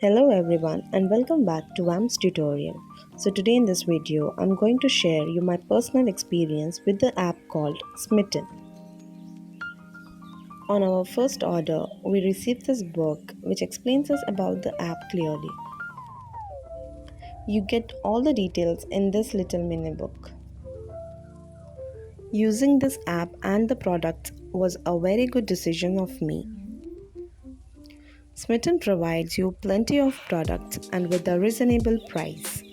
Hello everyone and welcome back to WAM'S tutorial. So today in this video I'm going to share you my personal experience with the app called Smytten. On our first order we received this book which explains us about the app clearly. You get all the details in this little mini book. Using this app and the products was a very good decision of me. Smytten provides you plenty of products and with a reasonable price.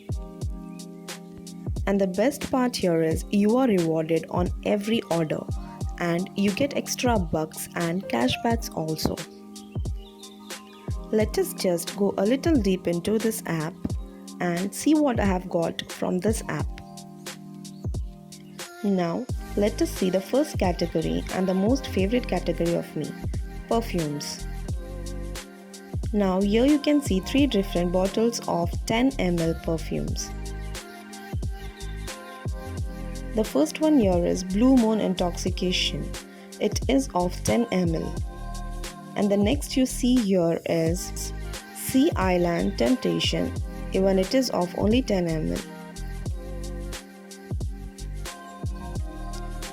And the best part here is you are rewarded on every order and you get extra bucks and cashbacks also. Let us just go a little deep into this app and see what I have got from this app. Now let us see the first category and the most favorite category of me, perfumes. Now here you can see 3 different bottles of 10 ml perfumes. The first one here is Blue Moon Intoxication. It is of 10 ml. And the next you see here is Sea Island Temptation. Even it is of only 10 ml.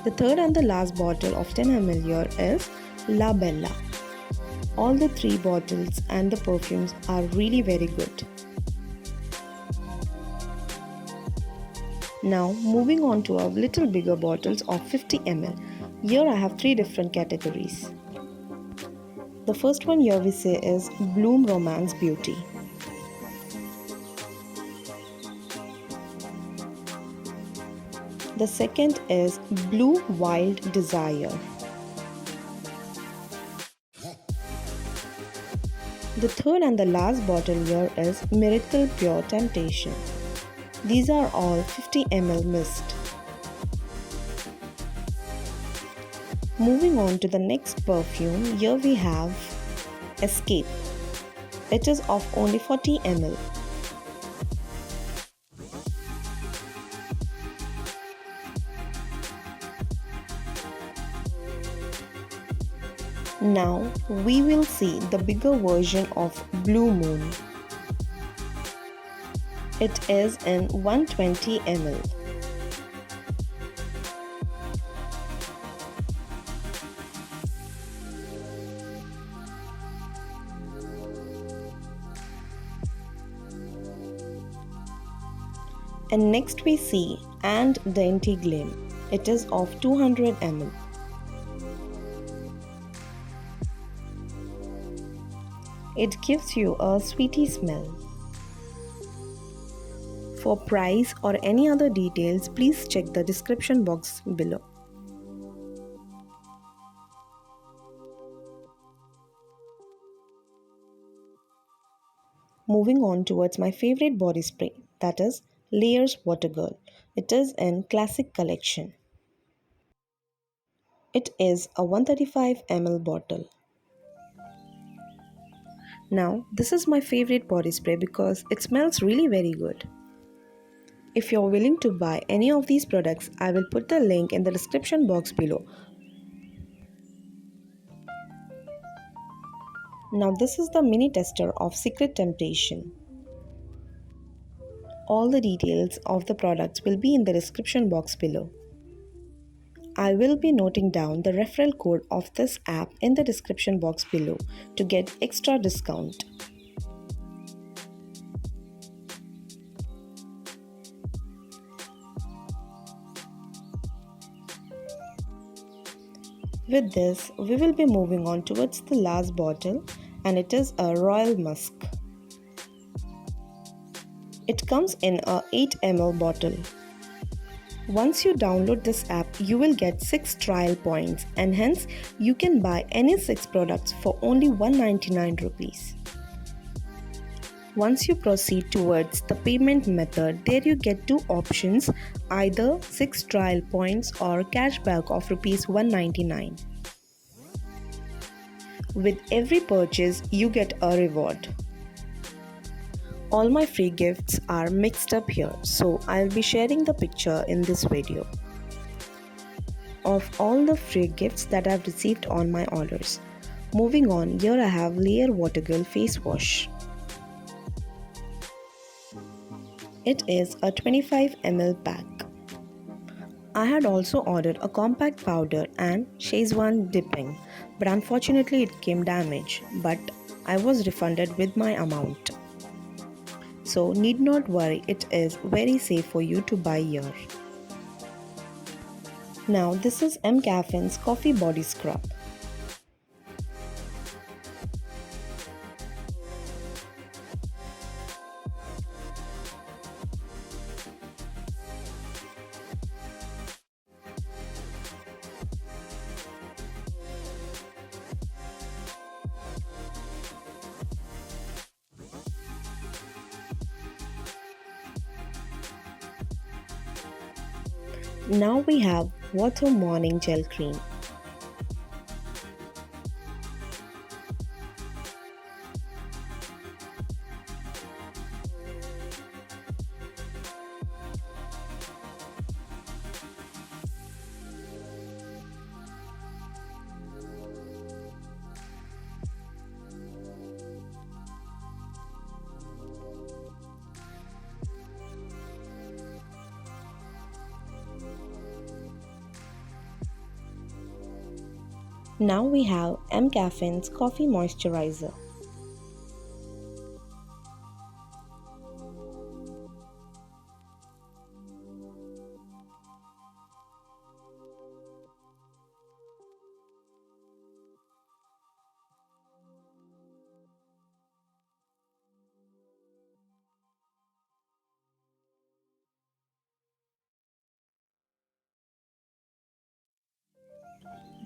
The third and the last bottle of 10 ml here is La Bella. All the 3 bottles and the perfumes are really very good. Now moving on to our little bigger bottles of 50 ml. Here I have 3 different categories. The first one here we say is Bloom Romance Beauty. The second is Blue Wild Desire. The third and the last bottle here is Miracle Pure Temptation. These are all 50 ml mist. Moving on to the next perfume, here we have Escape. It is of only 40 ml. Now we will see the bigger version of Blue Moon. It is in 120 ml. And next we see And Dainty Gleam. It is of 200 ml. It gives you a sweety smell. For price or any other details, please check the description box below. Moving on towards my favorite body spray, that is Layers Water Girl. It is in Classic Collection. It is a 135 ml bottle. Now this is my favorite body spray because it smells really very good. If you're willing to buy any of these products, I will put the link in the description box below. Now this is the mini tester of Secret Temptation. All the details of the products will be in the description box below. I will be noting down the referral code of this app in the description box below to get extra discount. With this, we will be moving on towards the last bottle and it is a Royal Musk. It comes in a 8 ml bottle. Once you download this app, you will get 6 trial points and hence you can buy any 6 products for only 199 rupees. Once you proceed towards the payment method, there you get 2 options, either 6 trial points or cashback of rupees 199. With every purchase, you get a reward. All my free gifts are mixed up here, so I'll be sharing the picture in this video of all the free gifts that I've received on my orders. Moving on, here I have Layer Water Girl Face Wash. It is a 25 ml pack. I had also ordered a compact powder and Szechuan dipping, but unfortunately it came damaged, but I was refunded with my amount. So need not worry, it is very safe for you to buy here. Now this is M Caffeine's coffee body scrub. Now we have Water Morning Gel Cream. Now we have M Caffeine's Coffee Moisturizer.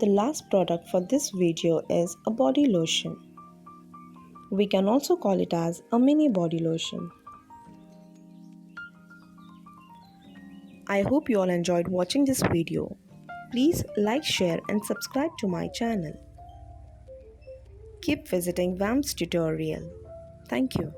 The last product for this video is a body lotion. We can also call it as a mini body lotion. I hope you all enjoyed watching this video. Please like, share and subscribe to my channel. Keep visiting WAM'S tutorial. Thank you.